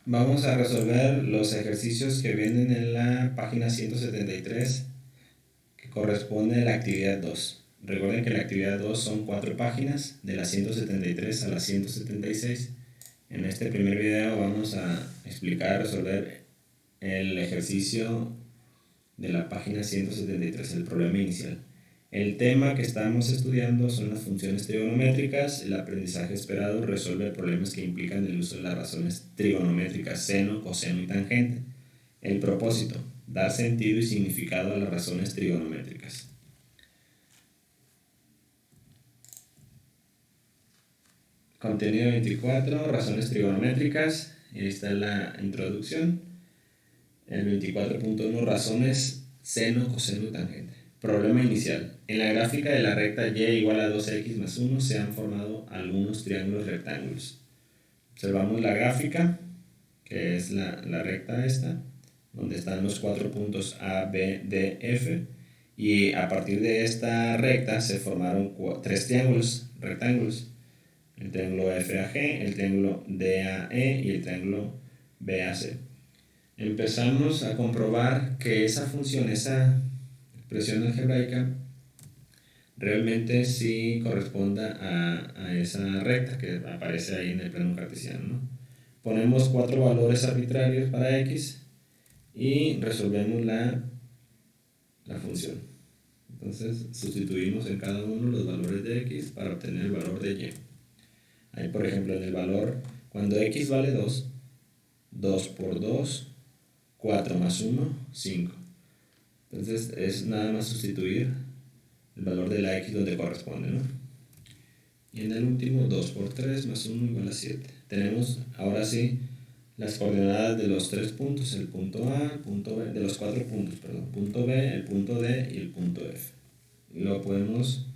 Vamos a resolver los ejercicios que vienen en la página 173, que corresponde a la actividad 2. Recuerden que la actividad 2 son 4 páginas, de la 173 a la 176. En este primer video vamos a explicar, resolver el ejercicio de la página 173, el problema inicial. El tema que estamos estudiando son las funciones trigonométricas. El aprendizaje esperado resuelve problemas que implican el uso de las razones trigonométricas seno, coseno y tangente. El propósito, dar sentido y significado a las razones trigonométricas. Contenido 24, razones trigonométricas. Y ahí está la introducción. El 24.1, razones seno, coseno y tangente. Problema inicial. En la gráfica de la recta y igual a 2x más 1 se han formado algunos triángulos rectángulos. Observamos la gráfica, que es la recta esta, donde están los 4 puntos A, B, D, F. Y a partir de esta recta se formaron 3 triángulos rectángulos. El triángulo FAG, el triángulo DAE y el triángulo BAC. Empezamos a comprobar que esa función, esa expresión algebraica, realmente sí corresponda a esa recta que aparece ahí en el plano cartesiano, ¿no? Ponemos 4 valores arbitrarios para x y resolvemos la función. Entonces sustituimos en cada uno los valores de x para obtener el valor de y. Ahí, por ejemplo, en el valor, cuando x vale 2, 2 por 2, 4 más 1, 5. Entonces es nada más sustituir el valor de la x donde corresponde, ¿no? Y en el último, 2 por 3 más 1 igual a 7. Tenemos ahora sí las coordenadas de los 3 puntos, el punto A, el punto B, de los 4 puntos, perdón, punto B, el punto D y el punto F. Y lo podemos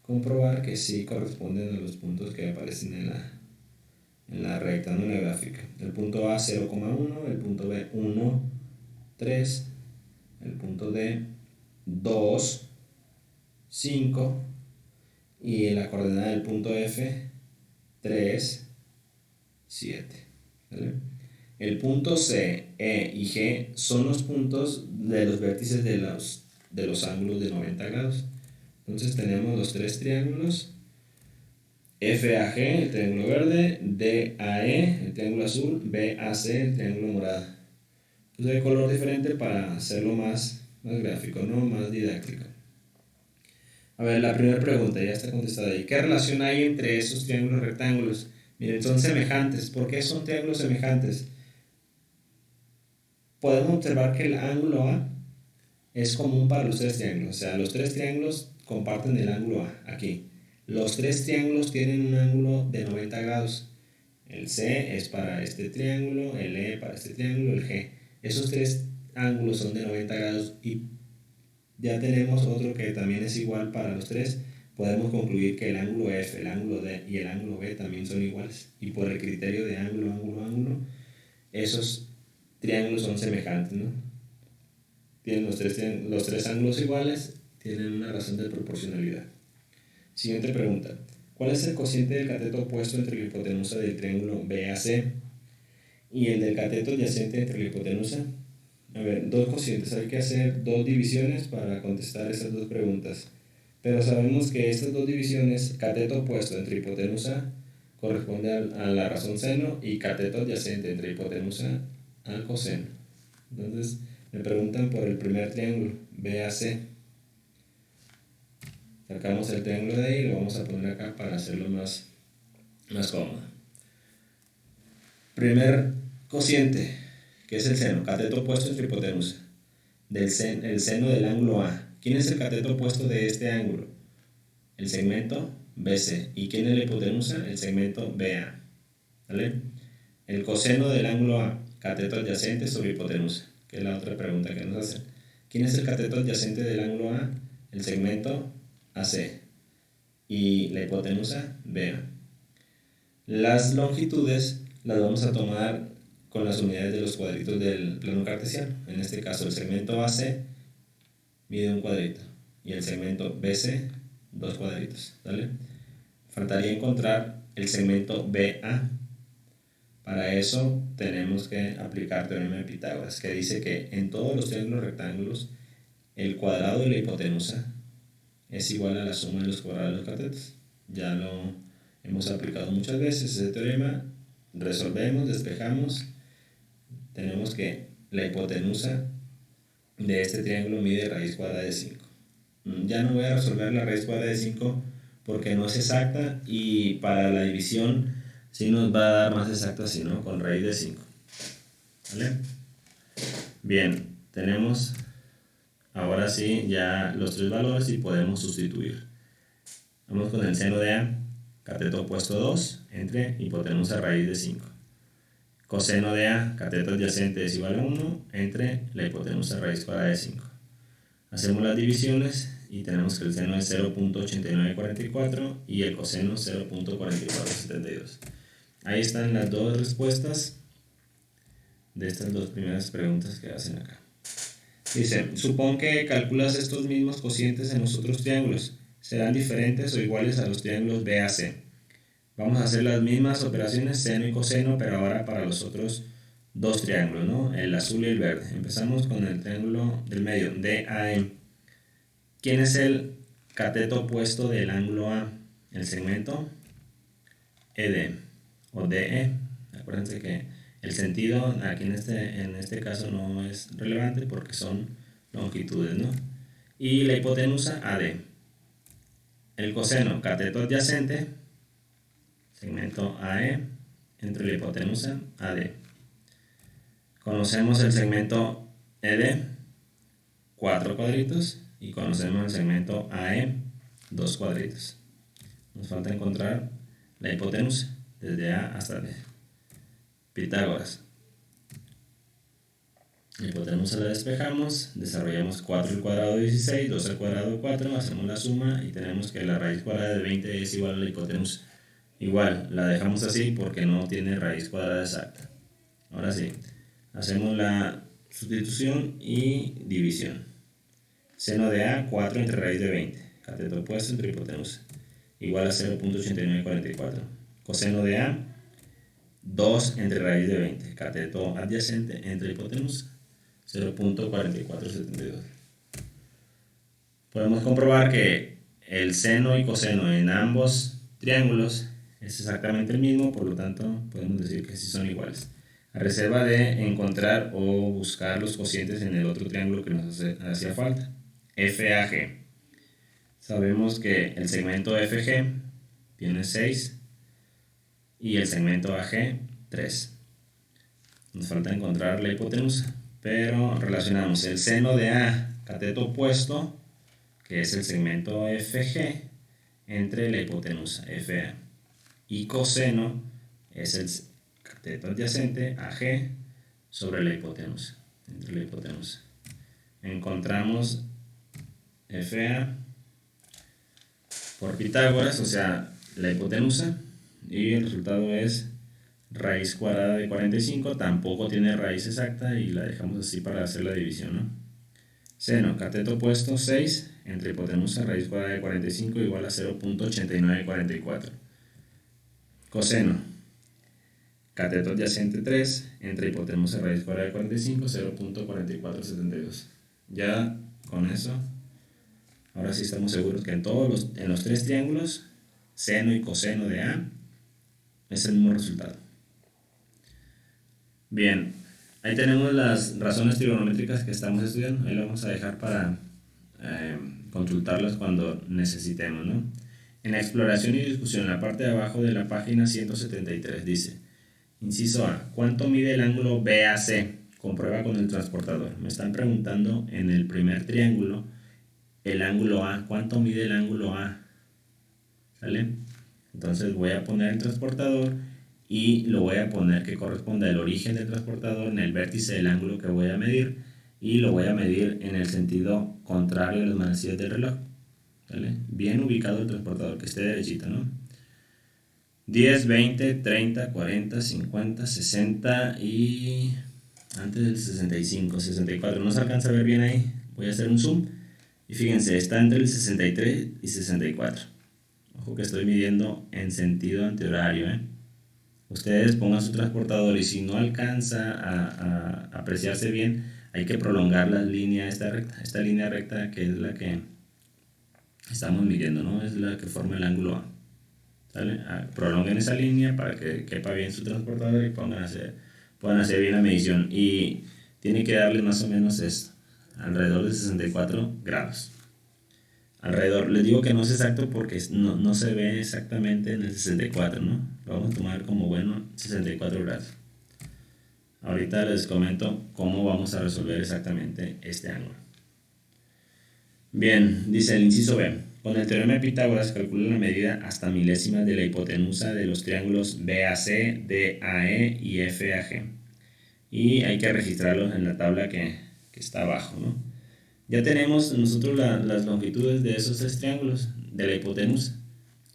comprobar que sí corresponden a los puntos que aparecen en la recta, no en la gráfica. El punto A 0,1, el punto B 1, 3, el punto D 2, 5 y la coordenada del punto F 3, 7. ¿Vale? El punto C, E y G son los puntos de los vértices de los ángulos de 90 grados. Entonces tenemos los 3 triángulos: FAG, el triángulo verde; DAE, el triángulo azul; BAC, el triángulo morado. Entonces hay color diferente para hacerlo más gráfico, ¿no? Más didáctico. A ver, la primera pregunta ya está contestada ahí. ¿Qué relación hay entre esos triángulos rectángulos? Miren, son semejantes. ¿Por qué son triángulos semejantes? Podemos observar que el ángulo A es común para los 3 triángulos. O sea, los 3 triángulos comparten el ángulo A, aquí. Los 3 triángulos tienen un ángulo de 90 grados. El C es para este triángulo, el E para este triángulo, el G. Esos 3 ángulos son de 90 grados y ya tenemos otro que también es igual para los 3. Podemos concluir que el ángulo F, el ángulo D y el ángulo B también son iguales. Y por el criterio de ángulo, ángulo, ángulo, esos triángulos son semejantes, ¿no? Tienen los tres ángulos iguales, tienen una razón de proporcionalidad. Siguiente pregunta. ¿Cuál es el cociente del cateto opuesto entre la hipotenusa del triángulo BAC y el del cateto adyacente entre la hipotenusa? A ver, dos cocientes. Hay que hacer 2 divisiones para contestar esas 2 preguntas. Pero sabemos que estas 2 divisiones, cateto opuesto entre hipotenusa corresponde a la razón seno y cateto adyacente entre hipotenusa al coseno. Entonces me preguntan por el primer triángulo, BAC. Sacamos el triángulo de ahí y lo vamos a poner acá para hacerlo más cómodo. Primer cociente, que es el seno, cateto opuesto entre hipotenusa. El seno del ángulo A. ¿Quién es el cateto opuesto de este ángulo? El segmento BC. ¿Y quién es la hipotenusa? El segmento BA. ¿Vale? El coseno del ángulo A, cateto adyacente sobre hipotenusa, que es la otra pregunta que nos hacen. ¿Quién es el cateto adyacente del ángulo A? El segmento AC. Y la hipotenusa BA. Las longitudes las vamos a tomar con las unidades de los cuadritos del plano cartesiano. En este caso, el segmento AC mide un cuadrito y el segmento BC 2 cuadritos. ¿Vale? Faltaría encontrar el segmento BA. Para eso tenemos que aplicar teorema de Pitágoras, que dice que en todos los triángulos rectángulos el cuadrado de la hipotenusa es igual a la suma de los cuadrados de los catetos. Ya lo hemos aplicado muchas veces ese teorema. Resolvemos, despejamos. Tenemos que la hipotenusa de este triángulo mide raíz cuadrada de 5. Ya no voy a resolver la raíz cuadrada de 5 porque no es exacta, y para la división sí nos va a dar más exacta, sino con raíz de 5. ¿Vale? Bien, tenemos ahora sí ya los tres valores y podemos sustituir. Vamos con el seno de A, cateto opuesto 2, entre hipotenusa raíz de 5. Coseno de A, cateto adyacente es igual a 1, entre la hipotenusa raíz cuadrada de 5. Hacemos las divisiones y tenemos que el seno es 0.8944 y el coseno 0.4472. Ahí están las dos respuestas de estas dos primeras preguntas que hacen acá. Dice, supón que calculas estos mismos cocientes en los otros triángulos. ¿Serán diferentes o iguales a los triángulos BAC? Vamos a hacer las mismas operaciones, seno y coseno, pero ahora para los otros dos triángulos, ¿no? El azul y el verde. Empezamos con el triángulo del medio, DAE. ¿Quién es el cateto opuesto del ángulo A? El segmento ED o DE. Acuérdense que el sentido aquí en este caso no es relevante porque son longitudes, ¿no? Y la hipotenusa AD. El coseno, cateto adyacente, segmento AE, entre la hipotenusa AD. Conocemos el segmento ED, 4 cuadritos, y conocemos el segmento AE, 2 cuadritos. Nos falta encontrar la hipotenusa, desde A hasta D. Pitágoras. La hipotenusa la despejamos, desarrollamos 4 al cuadrado de 16, 2 al cuadrado de 4, hacemos la suma y tenemos que la raíz cuadrada de 20 es igual a la hipotenusa. Igual, la dejamos así porque no tiene raíz cuadrada exacta. Ahora sí, hacemos la sustitución y división. Seno de A, 4 entre raíz de 20, cateto opuesto entre hipotenusa, igual a 0.8944. Coseno de A, 2 entre raíz de 20, cateto adyacente entre hipotenusa, 0.4472. Podemos comprobar que el seno y coseno en ambos triángulos es exactamente el mismo, por lo tanto podemos decir que sí son iguales, a reserva de encontrar o buscar los cocientes en el otro triángulo que nos hacía falta, FAG. Sabemos que el segmento FG tiene 6 y el segmento AG 3. Nos falta encontrar la hipotenusa, pero relacionamos el seno de A, cateto opuesto, que es el segmento FG, entre la hipotenusa FA, y coseno es el cateto adyacente AG sobre la hipotenusa, entre la hipotenusa. Encontramos FA por Pitágoras, o sea, la hipotenusa, y el resultado es raíz cuadrada de 45, tampoco tiene raíz exacta y la dejamos así para hacer la división, ¿no? Seno, cateto opuesto 6, entre hipotenusa raíz cuadrada de 45 igual a 0.8944. Coseno, cateto adyacente 3, entre hipotenusa raíz cuadrada de 45, 0.4472. Ya con eso, ahora sí estamos seguros que en los tres triángulos, seno y coseno de A, es el mismo resultado. Bien, ahí tenemos las razones trigonométricas que estamos estudiando. Ahí lo vamos a dejar para consultarlas cuando necesitemos, ¿no? En la exploración y discusión, en la parte de abajo de la página 173 dice, inciso A, ¿cuánto mide el ángulo BAC? Comprueba con el transportador. Me están preguntando en el primer triángulo el ángulo A. ¿Cuánto mide el ángulo A? ¿Sale? Entonces voy a poner el transportador y lo voy a poner que corresponda al origen del transportador en el vértice del ángulo que voy a medir, y lo voy a medir en el sentido contrario a las manecillas del reloj. ¿Vale? Bien ubicado el transportador, que esté derechito, ¿no? 10, 20, 30, 40, 50, 60 y antes del 65, 64. No se alcanza a ver bien ahí. Voy a hacer un zoom y fíjense, está entre el 63 y 64. Ojo que estoy midiendo en sentido antihorario, ¿eh? ustedes pongan su transportador y si no alcanza a apreciarse bien, hay que prolongar la línea esta recta, esta línea recta que es la que estamos midiendo, ¿no? Es la que forma el ángulo A. ¿Sale? Prolonguen esa línea para que quepa bien su transportador y puedan hacer bien la medición. Y tiene que darle más o menos esto, alrededor de 64 grados. Alrededor, les digo que no es exacto porque no se ve exactamente en el 64, ¿no? Lo vamos a tomar como bueno 64 grados. Ahorita les comento cómo vamos a resolver exactamente este ángulo. Bien, dice el inciso B. Con el teorema de Pitágoras calcula la medida hasta milésimas de la hipotenusa de los triángulos BAC, DAE y FAG. Y hay que registrarlos en la tabla que está abajo, ¿no? Ya tenemos nosotros las longitudes de esos tres triángulos de la hipotenusa,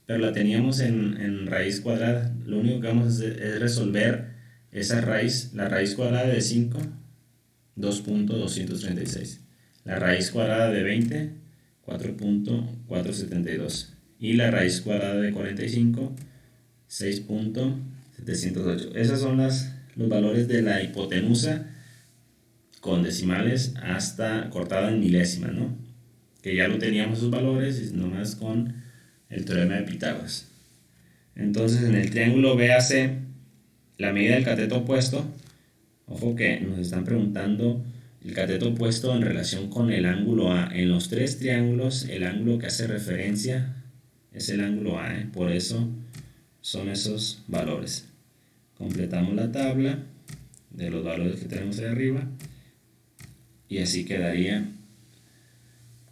pero la teníamos en raíz cuadrada. Lo único que vamos a hacer es resolver esa raíz, la raíz cuadrada de 5, 2.236. La raíz cuadrada de 20, 4.472. Y la raíz cuadrada de 45, 6.708. Esos son los valores de la hipotenusa con decimales hasta cortada en milésimas, ¿no? Que ya lo teníamos esos valores, y nomás con el teorema de Pitágoras. Entonces, en el triángulo BAC, la medida del cateto opuesto, ojo que nos están preguntando el cateto opuesto en relación con el ángulo A. En los tres triángulos, el ángulo que hace referencia es el ángulo A, ¿eh? Por eso son esos valores. Completamos la tabla de los valores que tenemos ahí arriba y así quedaría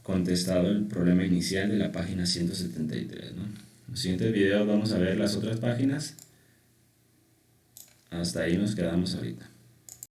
contestado el problema inicial de la página 173, ¿no? En los siguientes videos vamos a ver las otras páginas. Hasta ahí nos quedamos ahorita.